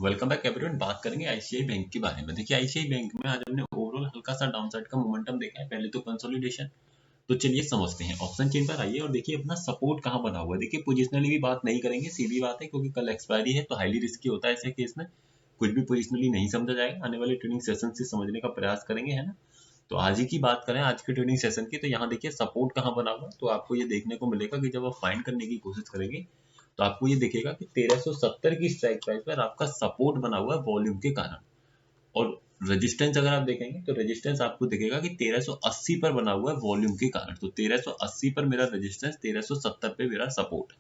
Welcome back everyone. बात करेंगे ICI bank के बारे में। देखिए आईसीआई बैंक में आज हमने ओवरऑल हल्का सा डाउनसाइड का मोमेंटम देखा है। पहले तो कंसोलिडेशन, तो चलिए समझते हैं। ऑप्शन चेन पर आइए और देखिए अपना सपोर्ट कहाँ बना हुआ है। देखिए पोजिशनली भी बात नहीं करेंगे, सीधी बात है, क्योंकि कल एक्सपायरी है तो हाईली रिस्की होता है ऐसे केस में। कुछ भी पोजिशनली नहीं समझा जाएगा, आने वाले ट्रेडिंग सेशन से समझने का प्रयास करेंगे, है ना। तो आज ही की बात करें, आज के ट्रेडिंग सेशन की, तो यहाँ देखिए सपोर्ट कहाँ बना हुआ है। तो आपको ये देखने को मिलेगा कि जब आप फाइंड करने की कोशिश करेंगे तो आपको ये दिखेगा कि 1370 की स्ट्राइक प्राइस पर आपका सपोर्ट बना हुआ है वॉल्यूम के कारण। और रेजिस्टेंस अगर आप देखेंगे तो रेजिस्टेंस आपको दिखेगा कि 1380 पर बना हुआ है वॉल्यूम के कारण। तो 1380 पर मेरा रेजिस्टेंस, 1370 पे मेरा सपोर्ट।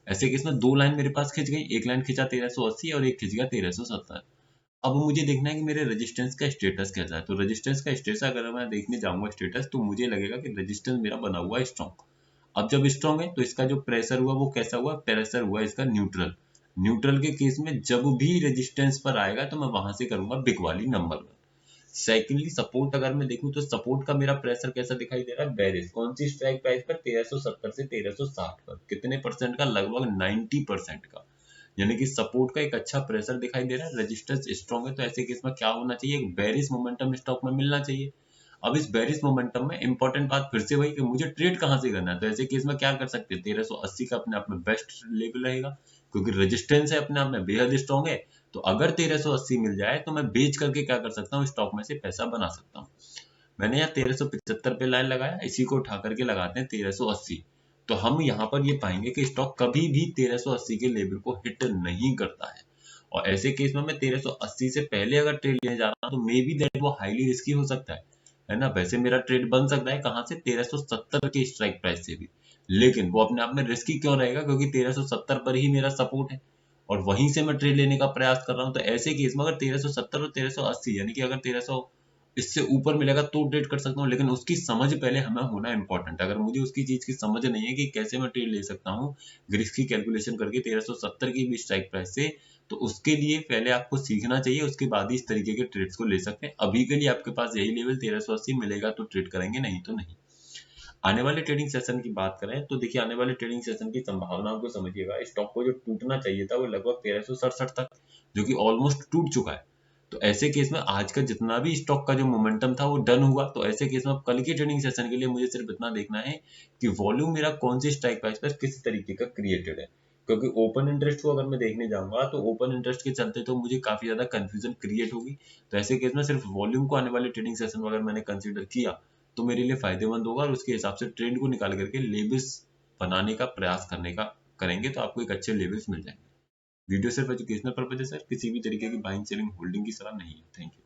ऐसे केस में दो लाइन मेरे पास खिंच गई, एक लाइन खिंचा 1380 और एक खिंच गया 1370। अब मुझे देखना है कि मेरे रेजिस्टेंस का स्टेटस कैसा है। तो रेजिस्टेंस का स्टेटस अगर मैं देखने जाऊंगा स्टेटस, तो मुझे लगेगा कि रेजिस्टेंस मेरा बना हुआ है स्ट्रॉन्ग। अब जब स्ट्रॉन्ग है तो इसका जो प्रेशर हुआ वो कैसा हुआ, प्रेशर हुआ इसका न्यूट्रल। न्यूट्रल के केस में जब भी रेजिस्टेंस पर आएगा तो मैं वहां से करूंगा बिग वाली नंबर वन। सेकेंडली सपोर्ट अगर मैं देखूं तो सपोर्ट का मेरा प्रेशर कैसा दिखाई दे रहा है, बेरिश। कौन सी स्ट्राइक प्राइस पर, 1370 से 1360 पर। कितने परसेंट का, लगभग 90% का। यानी कि सपोर्ट का एक अच्छा प्रेशर दिखाई दे रहा है, रेजिस्टेंस स्ट्रॉन्ग है। तो ऐसे केस में क्या होना चाहिए, एक बेरिश मोमेंटम स्टॉक में मिलना चाहिए। अब इस बेरिश मोमेंटम में इंपॉर्टेंट बात फिर से वही कि मुझे ट्रेड कहां से करना है। तो ऐसे केस में क्या कर सकते हैं, 1380 का अपने आप में बेस्ट लेवल रहेगा, क्योंकि रेजिस्टेंस है अपने आप में बेहद स्ट्रॉन्ग है। तो अगर 1380 मिल जाए तो मैं बेच करके क्या कर सकता हूँ, स्टॉक में से पैसा बना सकता हूँ। मैंने यहाँ 1375 पे लाइन लगाया, इसी को उठा करके लगाते हैं 1380। तो हम यहाँ पर ये पाएंगे कि स्टॉक कभी भी 1380 के लेवल को हिट नहीं करता है। और ऐसे केस में मैं 1380 से पहले अगर ट्रेड लेने जा रहा हूँ तो मे बी दैट वो हाईली रिस्की हो सकता है ना। वैसे मेरा ट्रेड बन सकता है कहाँ से, 1370 के स्ट्राइक प्राइस से भी। लेकिन वो अपने आप में रिस्की क्यों रहेगा, क्योंकि 1370 पर ही मेरा सपोर्ट है और वहीं से मैं ट्रेड लेने का प्रयास कर रहा हूँ। तो ऐसे केस में अगर 1370 और 1380, यानी कि अगर 1300 इससे ऊपर मिलेगा तो ट्रेड कर सकता हूँ, लेकिन उसकी समझ पहले हमें होना इंपॉर्टेंट। अगर मुझे उसकी चीज की समझ नहीं है कि कैसे मैं ट्रेड ले सकता हूँ रिस्क की कैलकुलेशन करके 1370 की भी स्ट्राइक प्राइस से, तो उसके लिए पहले आपको सीखना चाहिए, उसके बाद ही इस तरीके के ट्रेड्स को ले सकते हैं। अभी के लिए आपके पास यही लेवल 1380 मिलेगा तो ट्रेड करेंगे, नहीं तो नहीं। आने वाले ट्रेडिंग सेशन की बात करें तो देखिए आने वाले ट्रेडिंग सेशन की संभावनाओं को समझिएगा। स्टॉक को जो टूटना चाहिए था वो लगभग 1367 तक, जो कि ऑलमोस्ट टूट चुका है। तो ऐसे केस में आज का जितना भी स्टॉक का जो मोमेंटम था वो डन हुआ। तो ऐसे केस में अब कल के ट्रेडिंग सेशन के लिए मुझे सिर्फ इतना देखना है कि वॉल्यूम मेरा कौन सी स्ट्राइक प्राइस पर किस तरीके का क्रिएटेड है। क्योंकि ओपन इंटरेस्ट को अगर मैं देखने जाऊंगा तो ओपन इंटरेस्ट के चलते तो मुझे काफी ज्यादा कंफ्यूजन क्रिएट होगी। तो ऐसे केस में सिर्फ वॉल्यूम को आने वाले ट्रेडिंग सेशन में अगर मैंने कंसीडर किया तो मेरे लिए फायदेमंद होगा, और उसके हिसाब से ट्रेंड को निकाल करके लेवल्स बनाने का प्रयास करने का करेंगे तो आपको एक अच्छे लेवल्स मिल जाएंगे। वीडियो सिर्फ एजुकेशनल पर्पज है सर, किसी भी तरीके की बाइंग सेलिंग होल्डिंग की सलाह नहीं है। Thank you.